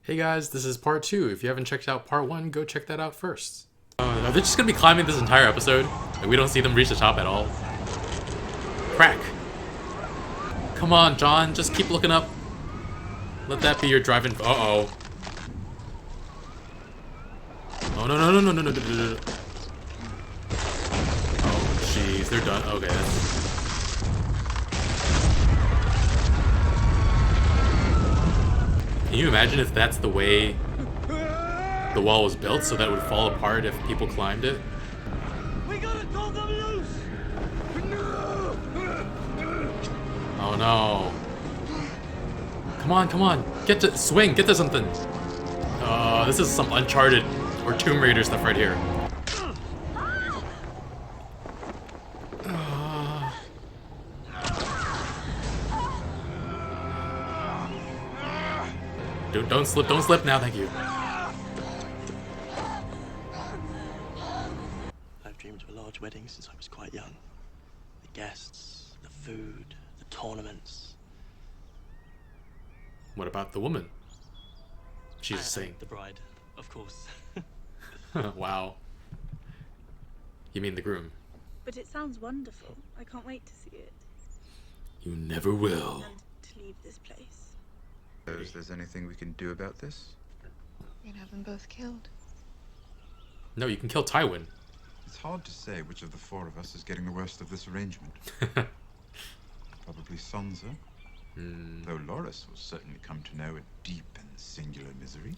Hey guys, this is part 2. If you haven't checked out part 1, go check that out first. Are they just gonna be climbing this entire episode? Like, we don't see them reach the top at all? Crack! Come on, John, just keep looking up. Let that be your driving... Uh-oh. Oh, no. Oh, jeez, they're done. Okay, that's... Can you imagine if that's the way the wall was built, so that it would fall apart if people climbed it? We gotta call them loose! Oh no. Come on. Get to swing, get to something. This is some Uncharted or Tomb Raider stuff right here. Dude, don't slip now, thank you. I've dreamed of a large wedding since I was quite young. The guests, the food, the tournaments. What about the woman? She's a saint. The bride, of course. Wow. You mean the groom? But it sounds wonderful. I can't wait to see it. You never will. And to leave this place. Suppose there's anything we can do about this? We'd have them both killed. No, you can kill Tywin. It's hard to say which of the four of us is getting the worst of this arrangement. Probably Sansa. Though Loras will certainly come to know a deep and singular misery.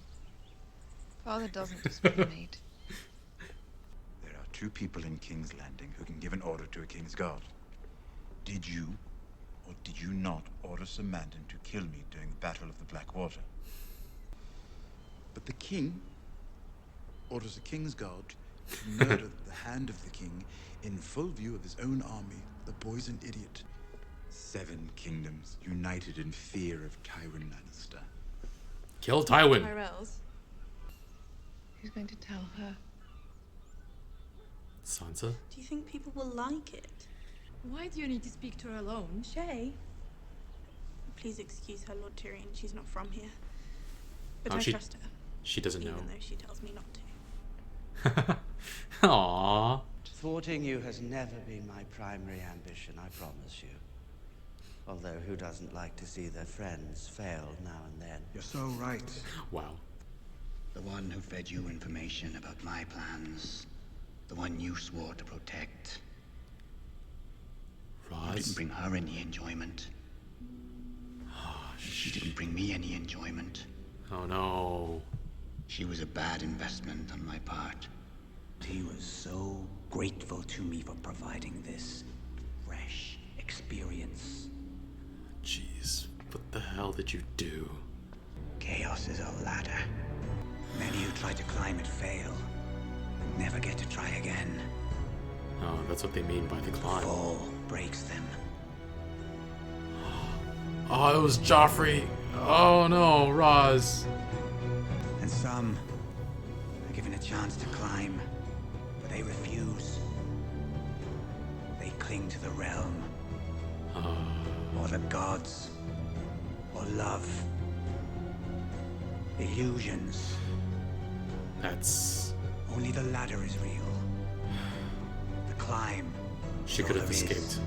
Father doesn't discriminate. There are two people in King's Landing who can give an order to a King's Guard. Did you, or did you not, order Sir Mandan to kill me during the Battle of the Blackwater? But the King orders a King's Guard to murder the Hand of the King in full view of his own army, the poisoned idiot. 7 kingdoms united in fear of Tywin Lannister. Kill Tywin. Tyrells. Who's going to tell her? Sansa? Do you think people will like it? Why do you need to speak to her alone? Shay? Please excuse her, Lord Tyrion. She's not from here. But Oh, I she- trust her, She doesn't even know. though she tells me not to. Aww. Thwarting you has never been my primary ambition, I promise you. Although who doesn't like to see their friends fail now and then? You're so right. Wow. The one who fed you information about my plans. The one you swore to protect. You didn't Roz? bring her any enjoyment. She didn't bring me any enjoyment. Oh no. She was a bad investment on my part. He was so grateful to me for providing this fresh experience. Jeez. What the hell did you do? Chaos is a ladder. Many who try to climb it fail, and never get to try again. Oh, that's what they mean by the climb. Fall breaks them. Oh, it was Joffrey. Oh no, Roz. And some are given a chance to climb, but they refuse. They cling to the realm, or the gods, or love. Illusions. That's... Only the ladder is real. The climb. She all could have there is. escaped.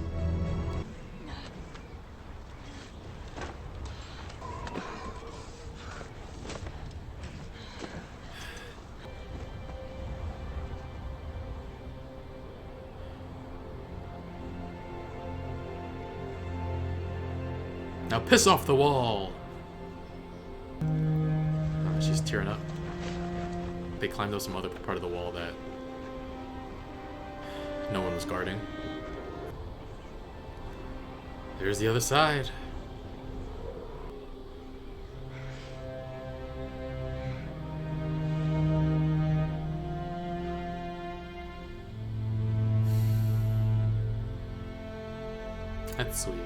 Now piss off the wall! Oh, she's tearing up. They climbed up some other part of the wall that no one was guarding. There's the other side. That's sweet.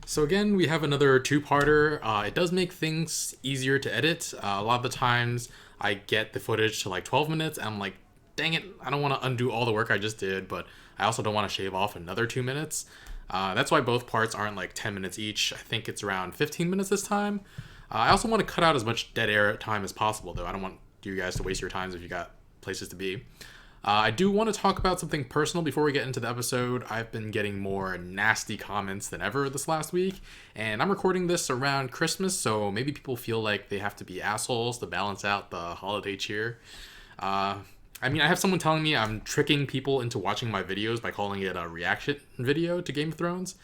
So again, we have another two-parter. It does make things easier to edit. A lot of the times I get the footage to like 12 minutes and I'm like, dang it, I don't want to undo all the work I just did, but I also don't want to shave off another 2 minutes. That's why both parts aren't like 10 minutes each. I think it's around 15 minutes this time. I also want to cut out as much dead air time as possible, though. I don't want you guys to waste your times if you got places to be. I do want to talk about something personal before we get into the episode. I've been getting more nasty comments than ever this last week, and I'm recording this around Christmas, so maybe people feel like they have to be assholes to balance out the holiday cheer. I mean, I have someone telling me I'm tricking people into watching my videos by calling it a reaction video to Game of Thrones,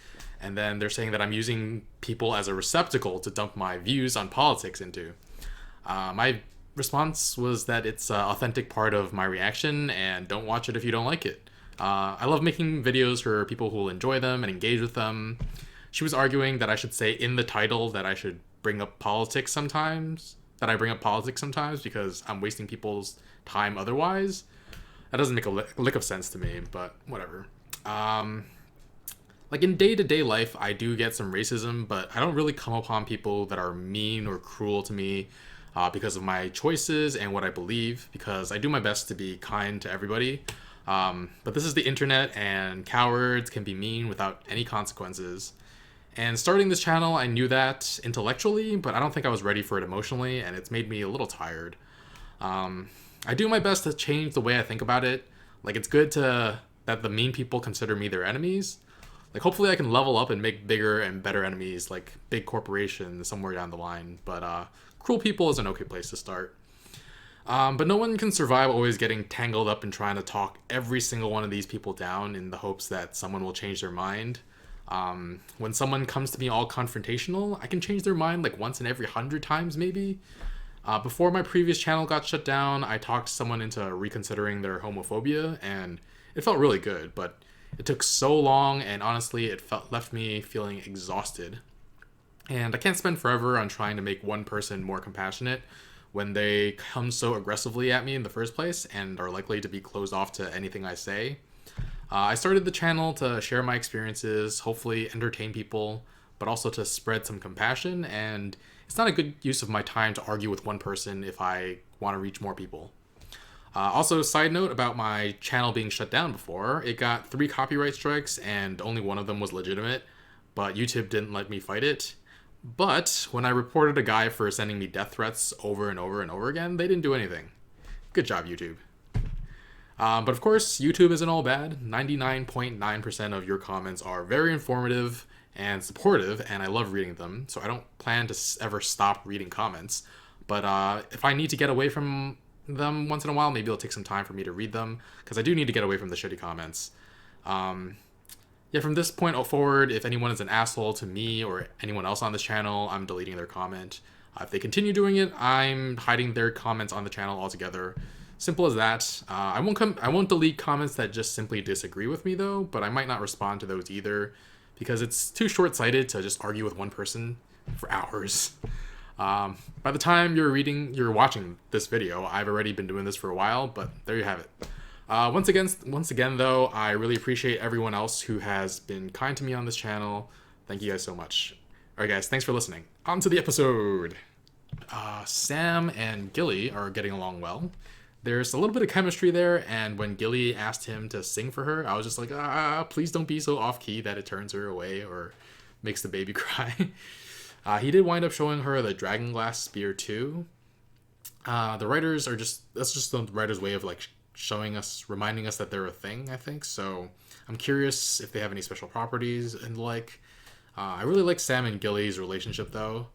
and then they're saying that I'm using people as a receptacle to dump my views on politics into. My response was that it's an authentic part of my reaction and don't watch it if you don't like it. I love making videos for people who will enjoy them and engage with them. She was arguing that I should say in the title that I should bring up politics sometimes, because I'm wasting people's time otherwise. That doesn't make a lick of sense to me, but whatever. Like in day-to-day life, I do get some racism, but I don't really come upon people that are mean or cruel to me because of my choices and what I believe, because I do my best to be kind to everybody. But this is the internet, and cowards can be mean without any consequences. And starting this channel, I knew that intellectually, but I don't think I was ready for it emotionally, and it's made me a little tired. I do my best to change the way I think about it. Like, it's good that the mean people consider me their enemies. Like, hopefully I can level up and make bigger and better enemies, like big corporations somewhere down the line. But cruel people is an okay place to start. But no one can survive always getting tangled up in trying to talk every single one of these people down in the hopes that someone will change their mind. When someone comes to me all confrontational, I can change their mind like once in every 100 times maybe. Before my previous channel got shut down, I talked someone into reconsidering their homophobia, and it felt really good, but it took so long, and honestly, left me feeling exhausted. And I can't spend forever on trying to make one person more compassionate when they come so aggressively at me in the first place and are likely to be closed off to anything I say. I started the channel to share my experiences, hopefully entertain people, but also to spread some compassion, and it's not a good use of my time to argue with one person if I want to reach more people. Also, side note about my channel being shut down before, it got 3 copyright strikes and only one of them was legitimate, but YouTube didn't let me fight it. But when I reported a guy for sending me death threats over and over and over again, they didn't do anything. Good job, YouTube. But of course, YouTube isn't all bad. 99.9% of your comments are very informative and supportive, and I love reading them, so I don't plan to ever stop reading comments. But if I need to get away from them once in a while, maybe it'll take some time for me to read them, because I do need to get away from the shitty comments. Yeah, from this point forward, if anyone is an asshole to me or anyone else on this channel, I'm deleting their comment. If they continue doing it, I'm hiding their comments on the channel altogether. Simple as that. I won't delete comments that just simply disagree with me though, but I might not respond to those either, because it's too short-sighted to just argue with one person for hours. By the time you're watching this video, I've already been doing this for a while, but there you have it. Once again though, I really appreciate everyone else who has been kind to me on this channel. Thank you guys so much. Alright guys, thanks for listening. On to the episode! Sam and Gilly are getting along well. There's a little bit of chemistry there, and when Gilly asked him to sing for her, I was just like, please don't be so off-key that it turns her away or makes the baby cry. He did wind up showing her the Dragonglass Spear too. The writers are that's just the writers' way of like reminding us that they're a thing, I think. So I'm curious if they have any special properties and like. I really like Sam and Gilly's relationship though.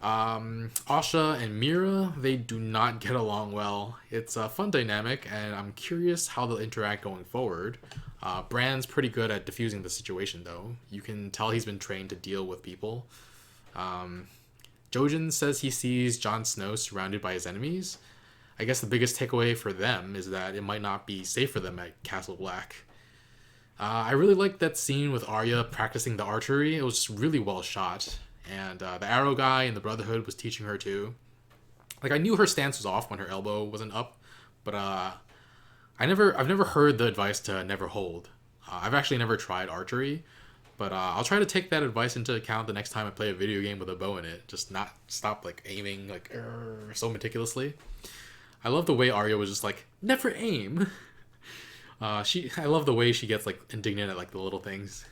Asha and Mira, they do not get along well. It's a fun dynamic, and I'm curious how they'll interact going forward. Bran's pretty good at diffusing the situation though. You can tell he's been trained to deal with people. Jojen says he sees Jon Snow surrounded by his enemies. I guess the biggest takeaway for them is that it might not be safe for them at Castle Black. I really liked that scene with Arya practicing the archery. It was really well shot. And the arrow guy in the Brotherhood was teaching her too. Like, I knew her stance was off when her elbow wasn't up, but I've never heard the advice to never hold. I've actually never tried archery, But I'll try to take that advice into account the next time I play a video game with a bow in it. Just not stop like aiming like so meticulously. I love the way Arya was just like, never aim. I love the way she gets like indignant at like the little things.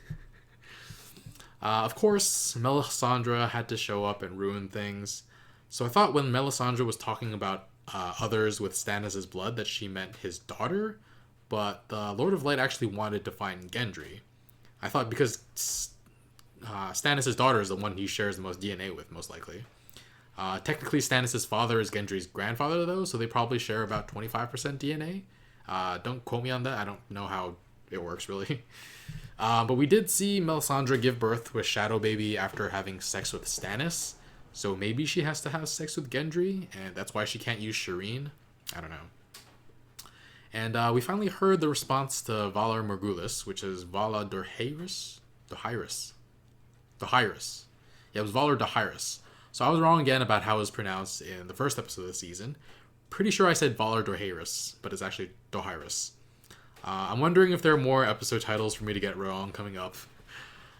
Of course, Melisandre had to show up and ruin things. So I thought when Melisandre was talking about others with Stannis' blood that she meant his daughter, but the Lord of Light actually wanted to find Gendry. I thought because Stannis' daughter is the one he shares the most DNA with, most likely. Technically, Stannis' father is Gendry's grandfather, though, so they probably share about 25% DNA. Don't quote me on that. I don't know how it works, really. But we did see Melisandre give birth to a shadow baby after having sex with Stannis. So maybe she has to have sex with Gendry, and that's why she can't use Shireen. I don't know. And we finally heard the response to Valar Morghulis, which is Vala Dohaeris? Dohaeris. Yeah, it was Valar Dohaeris. So I was wrong again about how it was pronounced in the first episode of the season. Pretty sure I said Valar Dohaeris, but it's actually Dohaeris. I'm wondering if there are more episode titles for me to get wrong coming up.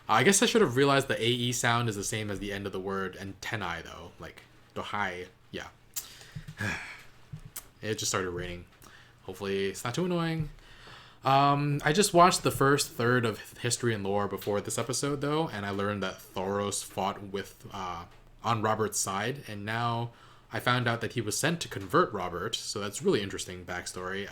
I guess I should have realized the AE sound is the same as the end of the word antennae, though. Like, Dohai. Yeah. It just started raining. Hopefully it's not too annoying. I just watched the first third of History and Lore before this episode, though, and I learned that Thoros fought with on Robert's side, and now I found out that he was sent to convert Robert, so that's really interesting backstory.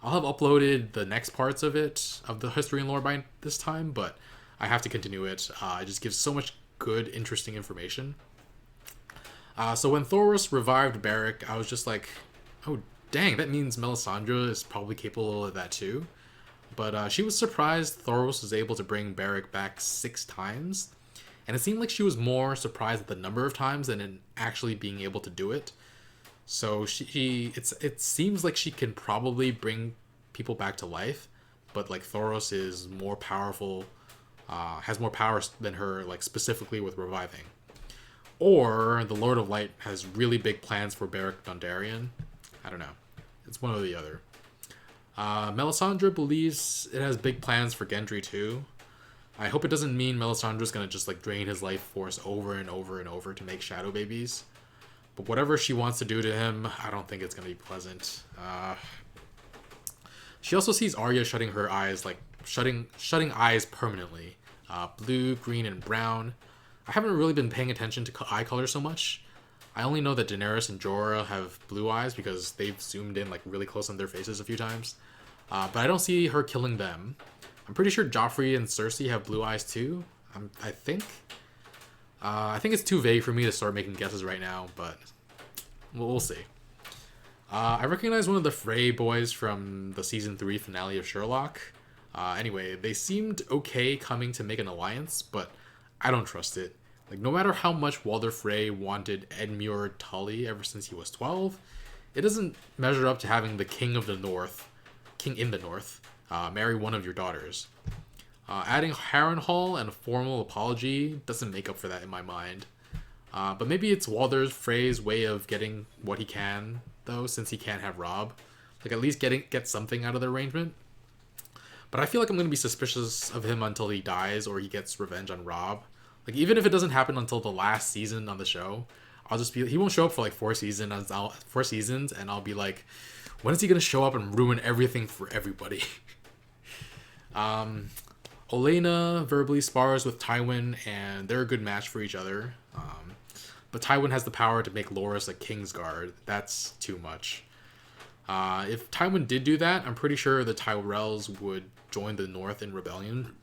I'll have uploaded the next parts of it, of the History and Lore by this time, but I have to continue it. It just gives so much good, interesting information. So when Thoros revived Beric, I was just like, oh, dang, that means Melisandre is probably capable of that too. But she was surprised Thoros was able to bring Beric back 6 times. And it seemed like she was more surprised at the number of times than in actually being able to do it. So it seems like she can probably bring people back to life. But like Thoros is more powerful, has more power than her, like specifically with reviving. Or the Lord of Light has really big plans for Beric Dondarrion. I don't know. It's one or the other. Melisandre believes it has big plans for Gendry too. I hope it doesn't mean Melisandre's gonna just like drain his life force over and over and over to make shadow babies. But whatever she wants to do to him, I don't think it's gonna be pleasant. She also sees Arya shutting her eyes, like shutting eyes permanently. Blue, green, and brown. I haven't really been paying attention to eye color so much. I only know that Daenerys and Jorah have blue eyes because they've zoomed in like really close on their faces a few times. But I don't see her killing them. I'm pretty sure Joffrey and Cersei have blue eyes too. I think. I think it's too vague for me to start making guesses right now, but we'll see. I recognize one of the Frey boys from the season 3 finale of Sherlock. Anyway, they seemed okay coming to make an alliance, but I don't trust it. Like, no matter how much Walder Frey wanted Edmure Tully ever since he was 12, it doesn't measure up to having the King in the North, marry one of your daughters. Adding Harrenhal and a formal apology doesn't make up for that in my mind. But maybe it's Walder Frey's way of getting what he can, though, since he can't have Robb. Like, at least get something out of the arrangement. But I feel like I'm going to be suspicious of him until he dies or he gets revenge on Robb. Like, even if it doesn't happen until the last season on the show, I'll just be... He won't show up for, like, 4 seasons, and I'll be like, when is he going to show up and ruin everything for everybody? Olenna verbally spars with Tywin, and they're a good match for each other. But Tywin has the power to make Loras a Kingsguard. That's too much. If Tywin did do that, I'm pretty sure the Tyrells would join the North in rebellion.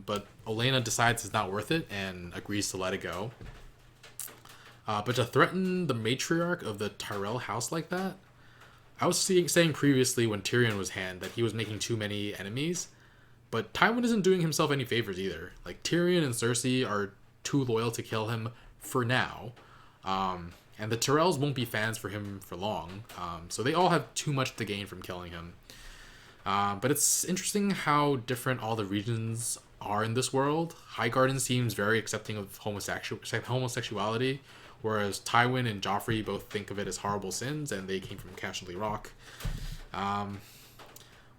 But Olenna decides it's not worth it and agrees to let it go. But to threaten the matriarch of the Tyrell house like that? I was saying previously when Tyrion was hand that he was making too many enemies. But Tywin isn't doing himself any favors either. Like, Tyrion and Cersei are too loyal to kill him for now. And the Tyrells won't be fans for him for long. So they all have too much to gain from killing him. But it's interesting how different all the regions are in this world. Highgarden seems very accepting of homosexuality, whereas Tywin and Joffrey both think of it as horrible sins, and they came from Casterly Rock.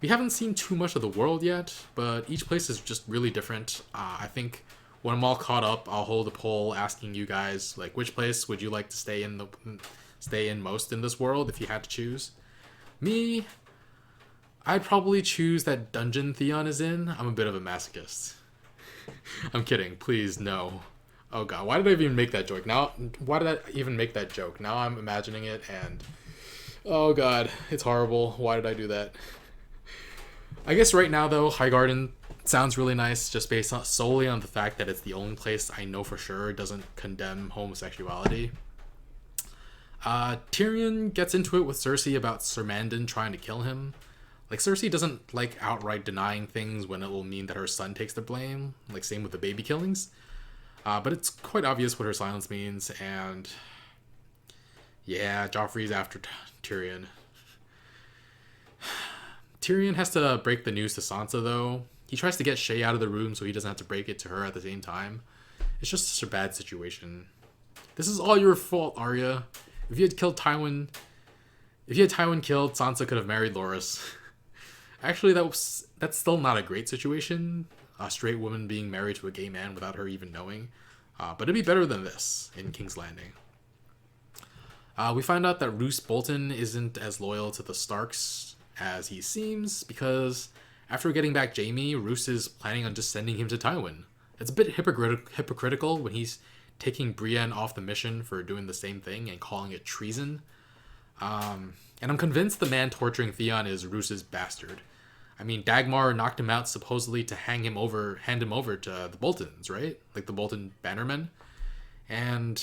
We haven't seen too much of the world yet, but each place is just really different. I think when I'm all caught up, I'll hold a poll asking you guys, like, which place would you like to stay in most in this world if you had to choose? Me, I'd probably choose that dungeon Theon is in. I'm a bit of a masochist. I'm kidding. Please, no. Oh god, why did I even make that joke? Why did I even make that joke? Now I'm imagining it and... oh god, it's horrible. Why did I do that? I guess right now, though, Highgarden sounds really nice just based solely on the fact that it's the only place I know for sure doesn't condemn homosexuality. Tyrion gets into it with Cersei about Sir Mandon trying to kill him. Like, Cersei doesn't like outright denying things when it will mean that her son takes the blame. Like, same with the baby killings. But it's quite obvious what her silence means, and... yeah, Joffrey's after Tyrion. Tyrion has to break the news to Sansa, though. He tries to get Shae out of the room so he doesn't have to break it to her at the same time. It's just such a bad situation. This is all your fault, Arya. If you had Tywin killed, Sansa could have married Loras. Actually, that's still not a great situation. A straight woman being married to a gay man without her even knowing. But it'd be better than this in King's Landing. We find out that Roose Bolton isn't as loyal to the Starks as he seems, because after getting back Jaime, Roose is planning on just sending him to Tywin. It's a bit hypocritical when he's taking Brienne off the mission for doing the same thing and calling it treason. And I'm convinced the man torturing Theon is Roose's bastard. I mean, Dagmar knocked him out supposedly to hand him over to the Boltons, right? Like the Bolton bannermen. And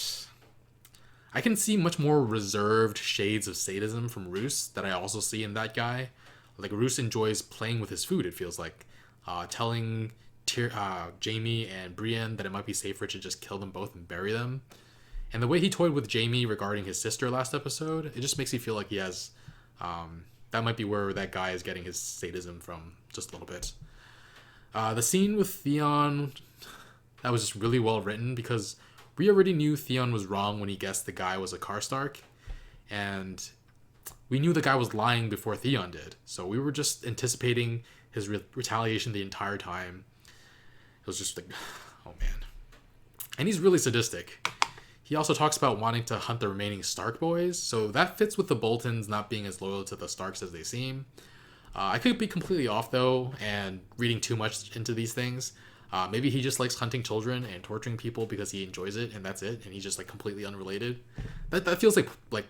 I can see much more reserved shades of sadism from Roose that I also see in that guy. Like, Roose enjoys playing with his food, it feels like. Telling Jaime and Brienne that it might be safer to just kill them both and bury them. And the way he toyed with Jaime regarding his sister last episode, it just makes me feel like he has... that might be where that guy is getting his sadism from, just a little bit. The scene with Theon, that was just really well written, because we already knew Theon was wrong when he guessed the guy was a Karstark, and we knew the guy was lying before Theon did, so we were just anticipating his retaliation the entire time. It was just like, oh man. And he's really sadistic. He also talks about wanting to hunt the remaining Stark boys, so that fits with the Boltons not being as loyal to the Starks as they seem. I could be completely off, though, and reading too much into these things. Maybe he just likes hunting children and torturing people because he enjoys it, and that's it, and he's just like completely unrelated. That feels like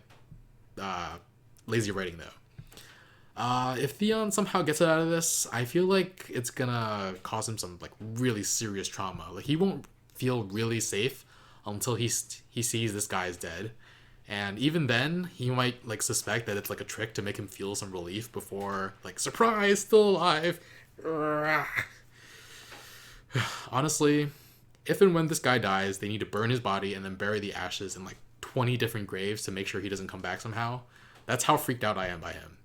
lazy writing, though. If Theon somehow gets it out of this, I feel like it's gonna cause him some like really serious trauma. Like, he won't feel really safe until he sees this guy is dead, and even then he might like suspect that it's like a trick to make him feel some relief before, like, surprise, still alive. Honestly, if and when this guy dies, they need to burn his body and then bury the ashes in like 20 different graves to make sure he doesn't come back somehow. That's how freaked out I am by him.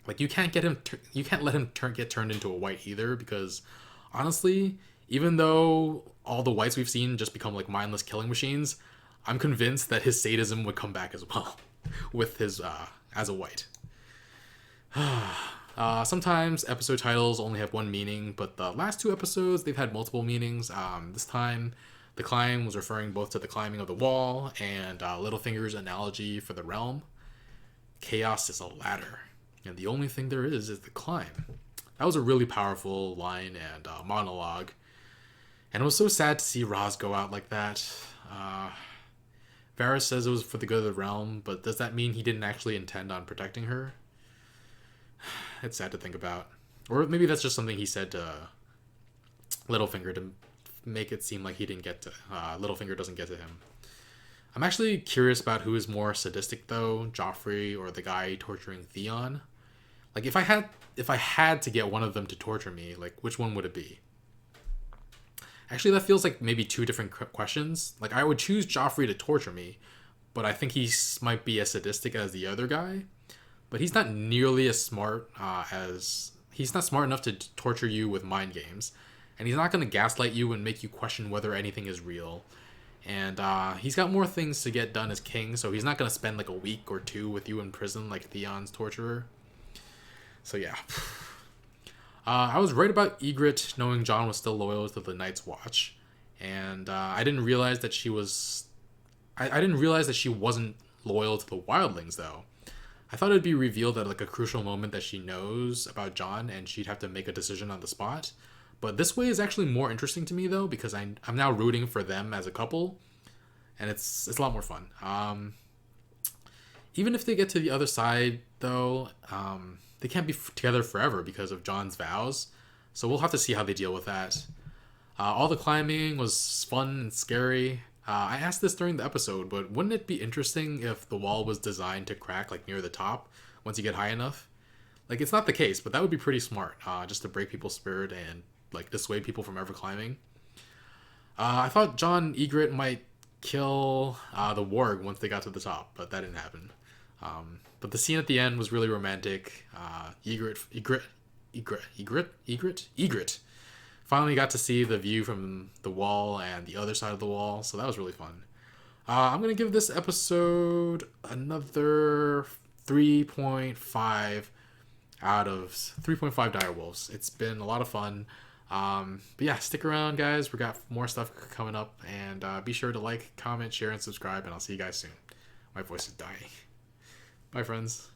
Like, you can't let him get turned into a white either, because honestly, even though all the whites we've seen just become like mindless killing machines, I'm convinced that his sadism would come back as well with his as a white. Sometimes episode titles only have one meaning, but the last two episodes, they've had multiple meanings. This time, the climb was referring both to the climbing of the wall and Littlefinger's analogy for the realm. Chaos is a ladder, and the only thing there is the climb. That was a really powerful line and monologue. And it was so sad to see Raz go out like that. Varys says it was for the good of the realm, but does that mean he didn't actually intend on protecting her? It's sad to think about. Or maybe that's just something he said to Littlefinger to make it seem like he didn't get to... Littlefinger doesn't get to him. I'm actually curious about who is more sadistic, though, Joffrey or the guy torturing Theon. Like, if I had to get one of them to torture me, like, which one would it be? Actually, that feels like maybe two different questions. Like, I would choose Joffrey to torture me, but I think he might be as sadistic as the other guy. But he's not nearly as smart he's not smart enough to torture you with mind games. And he's not going to gaslight you and make you question whether anything is real. And he's got more things to get done as king, so he's not going to spend like a week or two with you in prison like Theon's torturer. So yeah, I was right about Ygritte knowing Jon was still loyal to the Night's Watch, and I didn't realize that she was. I didn't realize that she wasn't loyal to the Wildlings, though. I thought it'd be revealed at like a crucial moment that she knows about Jon, and she'd have to make a decision on the spot. But this way is actually more interesting to me, though, because I'm now rooting for them as a couple, and it's a lot more fun. Even if they get to the other side, though, they can't be together forever because of Jon's vows. So we'll have to see how they deal with that. All the climbing was fun and scary. I asked this during the episode, but wouldn't it be interesting if the wall was designed to crack like near the top once you get high enough? Like, it's not the case, but that would be pretty smart, just to break people's spirit and like dissuade people from ever climbing. I thought Jon Ygritte might kill the warg once they got to the top, but that didn't happen. But the scene at the end was really romantic. Ygritte finally got to see the view from the wall and the other side of the wall, so that was really fun. I'm gonna give this episode another 3.5 out of 3.5 direwolves. It's been a lot of fun. But yeah, stick around, guys. We got more stuff coming up, and be sure to like, comment, share, and subscribe, and I'll see you guys soon. My voice is dying. Bye, friends.